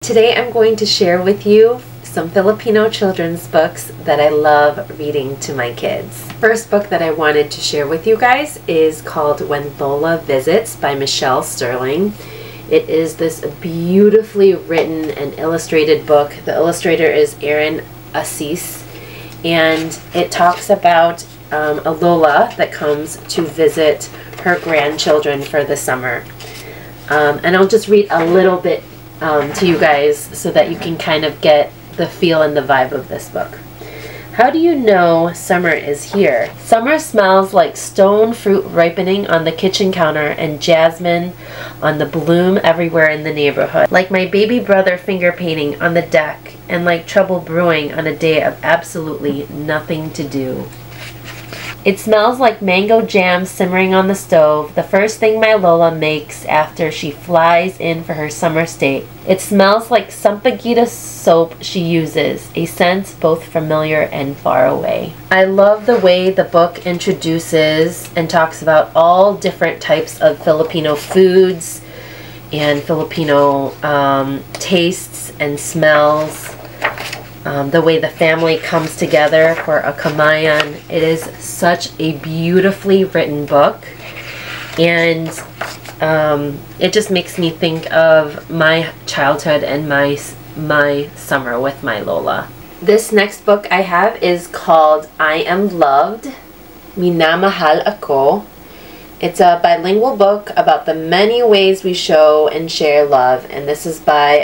Today I'm going to share with you some Filipino children's books that I love reading to my kids. First book that I wanted to share with you guys is called When Lola Visits by Michelle Sterling. It is this beautifully written and illustrated book. The illustrator is Erin Assis, and it talks about a Lola that comes to visit her grandchildren for the summer. And I'll just read a little bit to you guys so that you can kind of get the feel and the vibe of this book. How do you know summer is here? Summer smells like stone fruit ripening on the kitchen counter and jasmine on the bloom everywhere in the neighborhood. Like my baby brother finger painting on the deck, and like trouble brewing on a day of absolutely nothing to do. It smells like mango jam simmering on the stove, the first thing my Lola makes after she flies in for her summer stay. It smells like Sampaguita soap she uses, a scent both familiar and far away. I love the way the book introduces and talks about all different types of Filipino foods and Filipino tastes and smells. The way the family comes together for a kamayan. It is such a beautifully written book, and it just makes me think of my childhood and my summer with my Lola. This next book I have is called I Am Loved, Minamahal Ako. It's a bilingual book about the many ways we show and share love, and this is by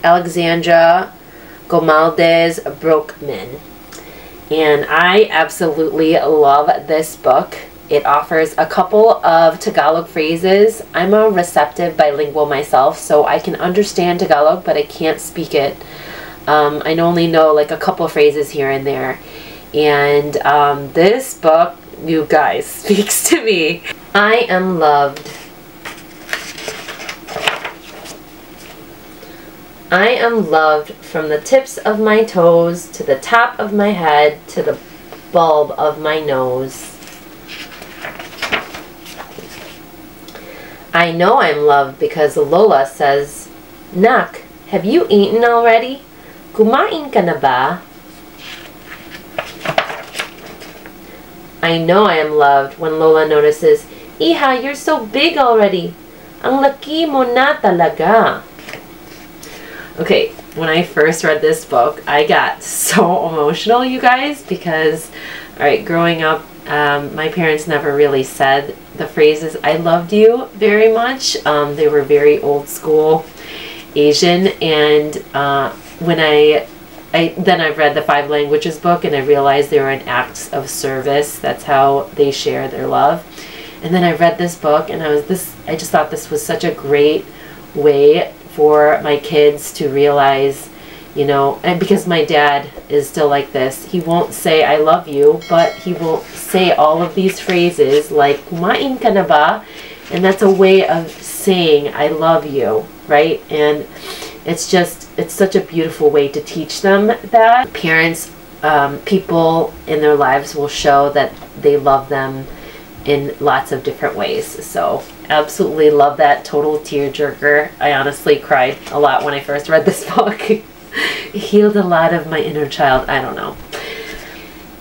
Alexandra Gomaldez Brookman. And I absolutely love this book. It offers a couple of Tagalog phrases. I'm a receptive bilingual myself, so I can understand Tagalog, but I can't speak it. I only know like a couple phrases here and there. And this book, you guys, speaks to me. I am loved. I am loved from the tips of my toes to the top of my head to the bulb of my nose. I know I'm loved because Lola says, "Nak, have you eaten already? Kumain ka na ba?" I know I am loved when Lola notices, "Iha, you're so big already. Ang laki mo na talaga." Okay, when I first read this book, I got so emotional, you guys, because, alright, growing up, my parents never really said the phrases, "I loved you," very much. They were very old school Asian, and when then I read the 5 Languages book, and I realized they were in acts of service. That's how they share their love. And then I read this book, and I just thought this was such a great way for my kids to realize, you know, and because my dad is still like this, he won't say "I love you," but he will say all of these phrases like "Kumain ka na ba?" and that's a way of saying "I love you," right? And it's such a beautiful way to teach them that. Parents, people in their lives will show that they love them in lots of different ways. So absolutely love that. Total tearjerker. I honestly cried a lot when I first read this book. It healed a lot of my inner child. I don't know.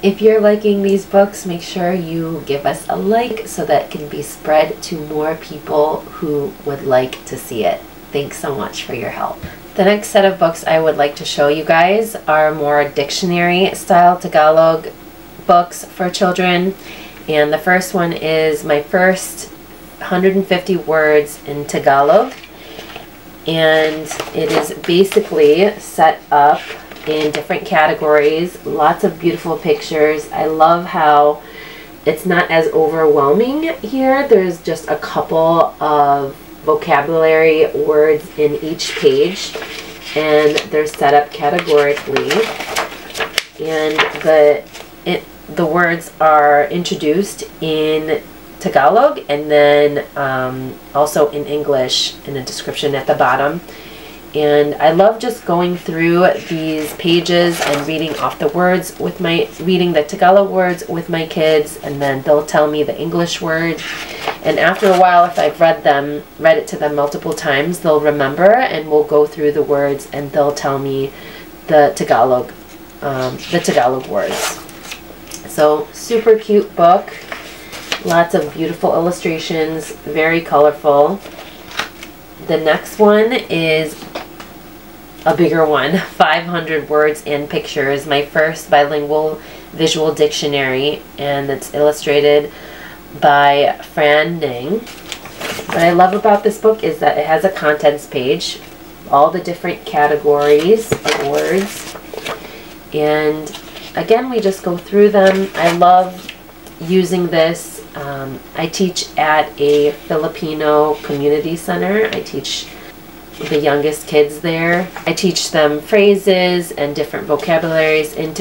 If you're liking these books, make sure you give us a like so that it can be spread to more people who would like to see it. Thanks so much for your help. The next set of books I would like to show you guys are more dictionary style Tagalog books for children. And the first one is my first 150 words in Tagalog, and it is basically set up in different categories, lots of beautiful pictures. I love how it's not as overwhelming here. There's just a couple of vocabulary words in each page, and they're set up categorically, and the words are introduced in Tagalog and then also in English in a description at the bottom. And I love just going through these pages and reading off the words with reading the Tagalog words with my kids, and then they'll tell me the English word. And after a while, if I've read it to them multiple times, they'll remember, and we'll go through the words and they'll tell me the Tagalog words. So super cute book. Lots of beautiful illustrations, very colorful. The next one is a bigger one, 500 words and pictures, my first bilingual visual dictionary, and it's illustrated by Fran Ning. What I love about this book is that it has a contents page, all the different categories of words, and again, we just go through them. I love using this. I teach at a Filipino community center. I teach the youngest kids there. I teach them phrases and different vocabulary in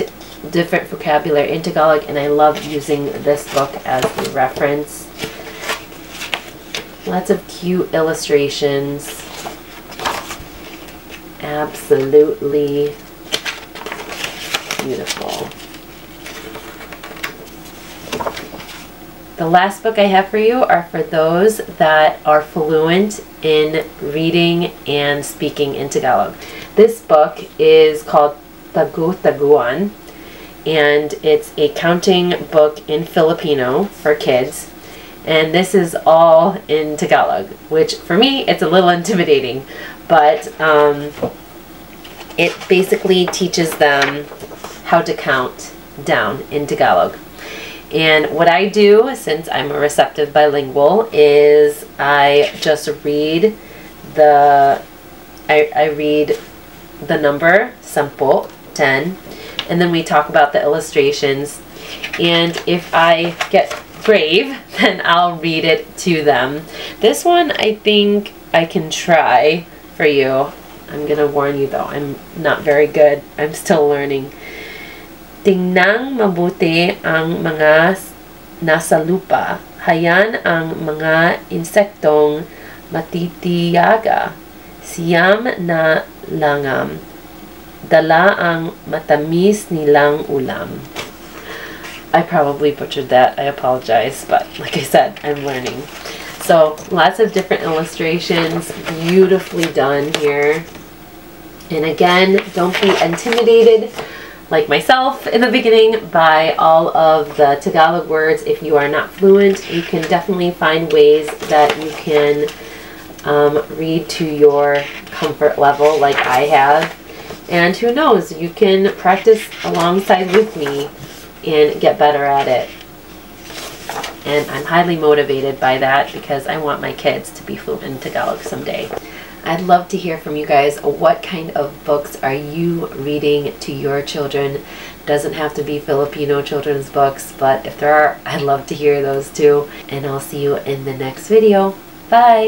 Tagalog, and I love using this book as a reference. Lots of cute illustrations. Absolutely beautiful. The last book I have for you are for those that are fluent in reading and speaking in Tagalog. This book is called Tagu-Taguan, and it's a counting book in Filipino for kids. And this is all in Tagalog, which for me, it's a little intimidating, but it basically teaches them how to count down in Tagalog. And what I do, since I'm a receptive bilingual, is I just read I read the number, 10, and then we talk about the illustrations. And if I get brave, then I'll read it to them. This one, I think I can try for you. I'm gonna warn you though, I'm not very good. I'm still learning. Tingnang mabuti ang mga nasa lupa. Hayan ang mga insektong matitiyaga. Siyam na langam. Dala ang matamis nilang ulam. I probably butchered that. I apologize, but like I said, I'm learning. So lots of different illustrations, beautifully done here. And again, don't be intimidated like myself in the beginning by all of the Tagalog words. If you are not fluent, you can definitely find ways that you can read to your comfort level like I have. And who knows, you can practice alongside with me and get better at it. And I'm highly motivated by that because I want my kids to be fluent in Tagalog someday. I'd love to hear from you guys. What kind of books are you reading to your children? Doesn't have to be Filipino children's books, but if there are, I'd love to hear those too. And I'll see you in the next video. Bye!